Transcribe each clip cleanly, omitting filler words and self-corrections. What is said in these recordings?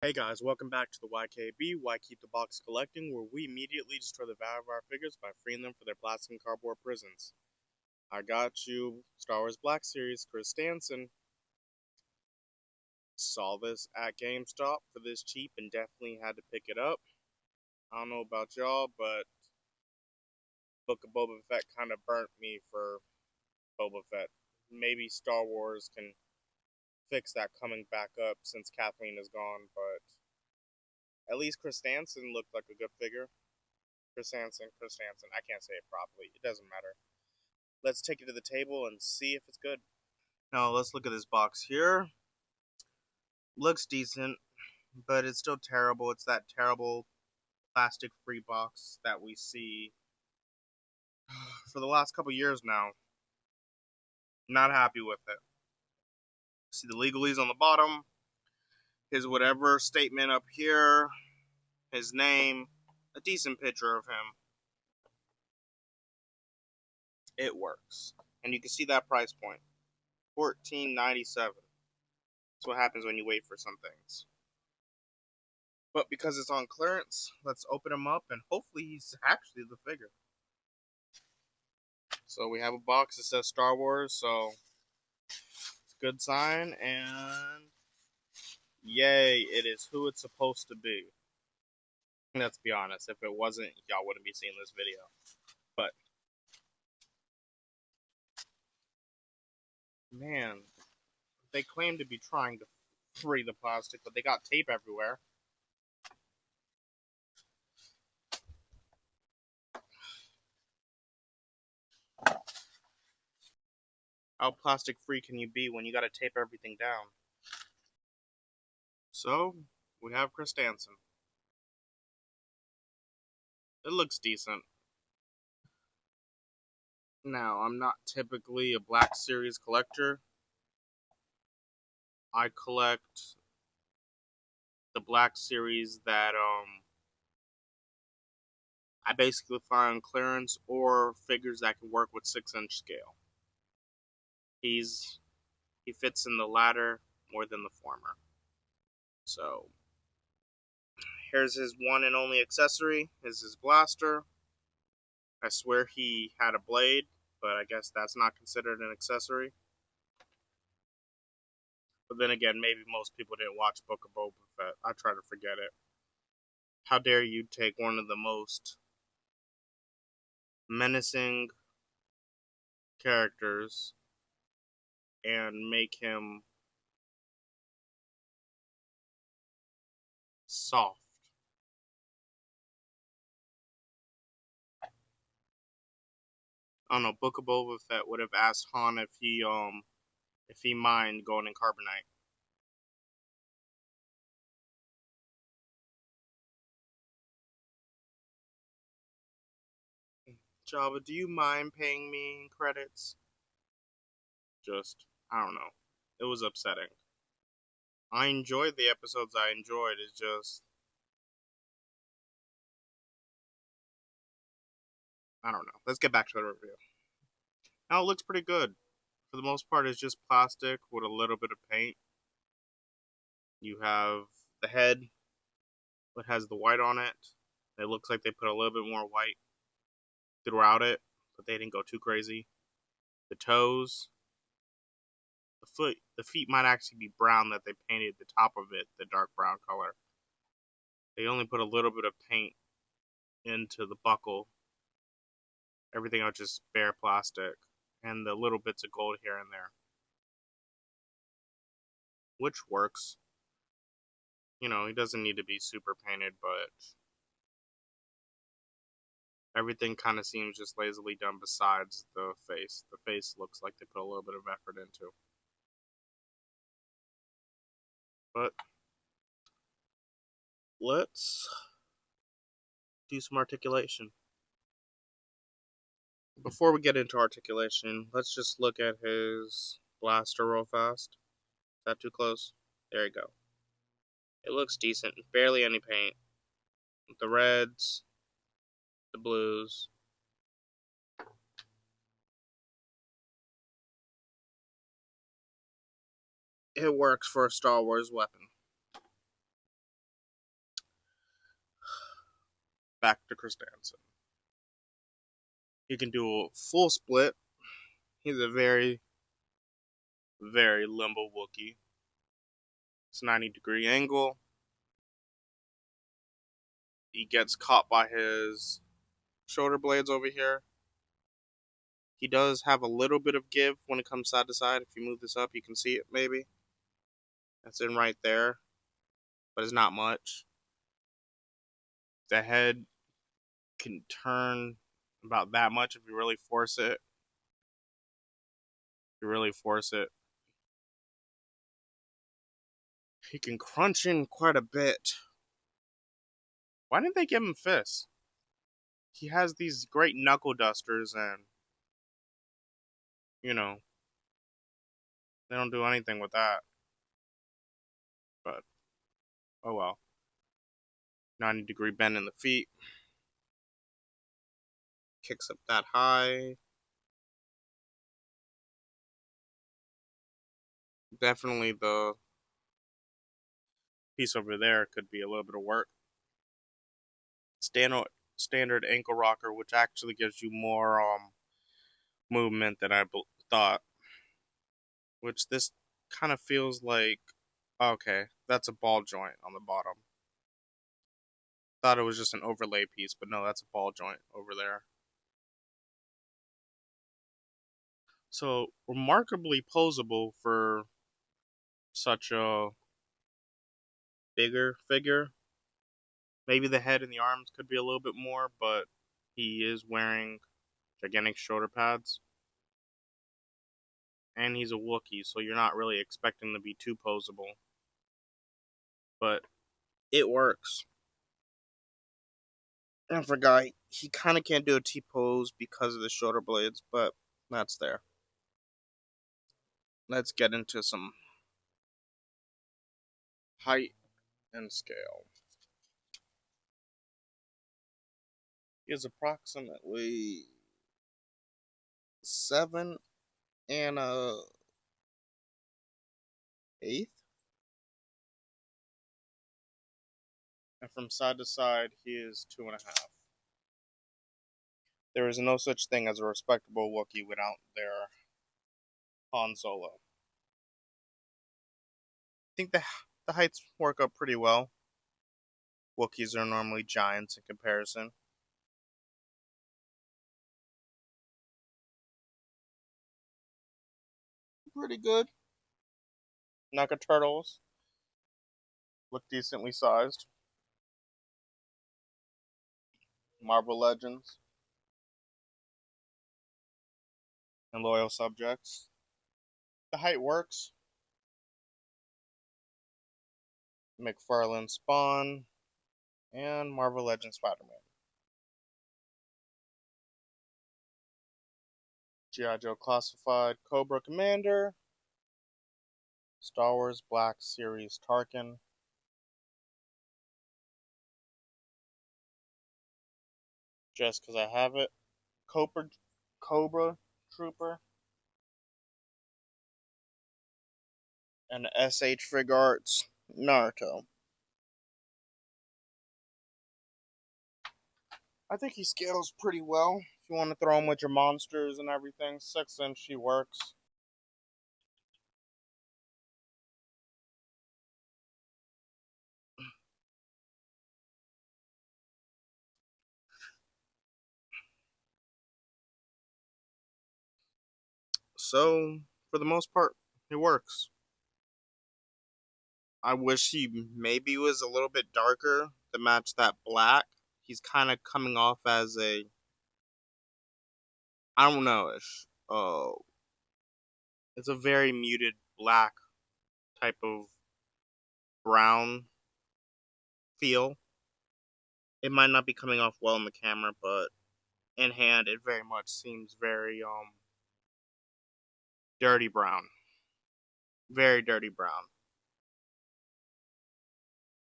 Hey guys, welcome back to the YKB, Why Keep the Box Collecting, where we immediately destroy the value of our figures by freeing them from their plastic and cardboard prisons. I got you, Star Wars Black Series, Krrsantan. Saw this at GameStop for this cheap and definitely had to pick it up. I don't know about y'all, but Book of Boba Fett kind of burnt me for Boba Fett. Maybe Star Wars can fix that coming back up since Kathleen is gone, but at least Krrsantan looked like a good figure. Krrsantan. I can't say it properly. It doesn't matter. Let's take it to the table and see if it's good. Now let's look at this box here. Looks decent, but it's still terrible. It's that terrible plastic-free box that we see for the last couple years now. Not happy with it. See the legalese on the bottom. His whatever statement up here. His name. A decent picture of him. It works. And you can see that price point. $14.97. That's what happens when you wait for some things. But because it's on clearance, let's open him up and hopefully he's actually the figure. So we have a box that says Star Wars, so it's a good sign, and yay, it is who it's supposed to be. Let's be honest, if it wasn't, y'all wouldn't be seeing this video. But, man, they claim to be trying to free the plastic, but they got tape everywhere. How plastic free can you be when you gotta tape everything down? So, we have Krrsantan. It looks decent. Now, I'm not typically a Black Series collector. I collect the Black Series that I basically find on clearance or figures that can work with 6-inch scale. He fits in the latter more than the former. So here's his one and only accessory, is his blaster. I swear he had a blade, but I guess that's not considered an accessory. But then again, maybe most people didn't watch Book of Boba Fett. I try to forget it. How dare you take one of the most menacing characters and make him soft. I don't know, Book of Boba Fett would have asked Han if he mind going in carbonite. Jabba, do you mind paying me in credits? Just, I don't know. It was upsetting. I enjoyed the episodes I enjoyed. It's just, I don't know. Let's get back to the review. Now it looks pretty good. For the most part, it's just plastic with a little bit of paint. You have the head, it has the white on it. It looks like they put a little bit more white throughout it, but they didn't go too crazy. The toes, the feet might actually be brown that they painted the top of it the dark brown color. They only put a little bit of paint into the buckle. Everything else just bare plastic, and the little bits of gold here and there, which works. You know, he doesn't need to be super painted, but everything kind of seems just lazily done besides the face. The face looks like they put a little bit of effort into. But let's do some articulation. Before we get into articulation, let's just look at his blaster real fast. Is that too close? There you go. It looks decent. Barely any paint. The reds, the blues. It works for a Star Wars weapon. back to Krrsantan. He can do a full split. He's a very, very limbo Wookiee. It's a 90-degree angle. He gets caught by his shoulder blades over here. He does have a little bit of give when it comes side to side. If you move this up, you can see it maybe. That's in right there, but it's not much. The head can turn about that much if you really force it. If you really force it. He can crunch in quite a bit. Why didn't they give him fists? He has these great knuckle dusters and, you know, they don't do anything with that. But, oh well. 90-degree bend in the feet. Kicks up that high. Definitely the piece over there could be a little bit of work. Standard ankle rocker, which actually gives you more movement than I thought. Which this kind of feels like, okay, that's a ball joint on the bottom. Thought it was just an overlay piece, but no, that's a ball joint over there. So remarkably posable for such a bigger figure. Maybe the head and the arms could be a little bit more, but he is wearing gigantic shoulder pads. And he's a Wookiee, so you're not really expecting to be too posable. But it works. And for Guy, he kind of can't do a T-pose because of the shoulder blades, but that's there. Let's get into some height and scale. He is approximately 7 and a eighth. And from side to side, he is 2.5. There is no such thing as a respectable Wookiee without their Han Solo. I think the heights work out pretty well. Wookiees are normally giants in comparison. Pretty good. NECA turtles look decently sized. Marvel Legends and loyal subjects. The height works. McFarlane Spawn and Marvel Legends Spider-Man. G.I. Joe Classified Cobra Commander. Star Wars Black Series Tarkin. Just because I have it. Cobra Trooper. And SH Fig Arts Naruto. I think he scales pretty well. If you want to throw him with your monsters and everything, 6-inch he works. So, for the most part, it works. I wish he maybe was a little bit darker to match that black. He's kind of coming off as a, I don't know, it's a very muted black type of brown feel. It might not be coming off well in the camera, but in hand, it very much seems very dirty brown, very dirty brown.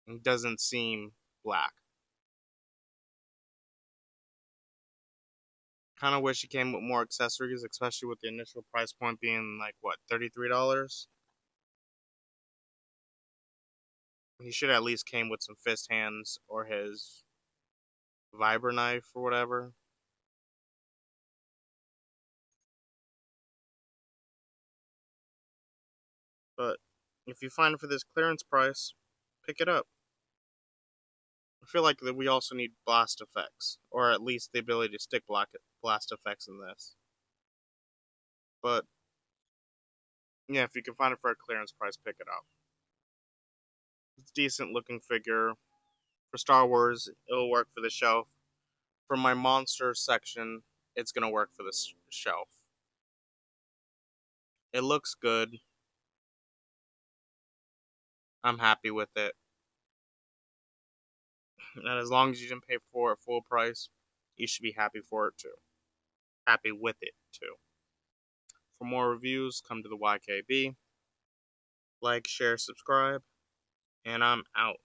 It doesn't seem black. Kind of wish it came with more accessories, especially with the initial price point being like what, $33. He should at least came with some fist hands or his vibra knife or whatever. But if you find it for this clearance price, pick it up. I feel like that we also need blast effects, or at least the ability to stick blast effects in this. But yeah, if you can find it for a clearance price, pick it up. It's a decent looking figure. For Star Wars, it'll work for the shelf. For my monster section, it's gonna work for this shelf. It looks good. I'm happy with it. And as long as you didn't pay for it full price, you should be happy for it too. Happy with it too. For more reviews, come to the YKB. Like, share, subscribe, and I'm out.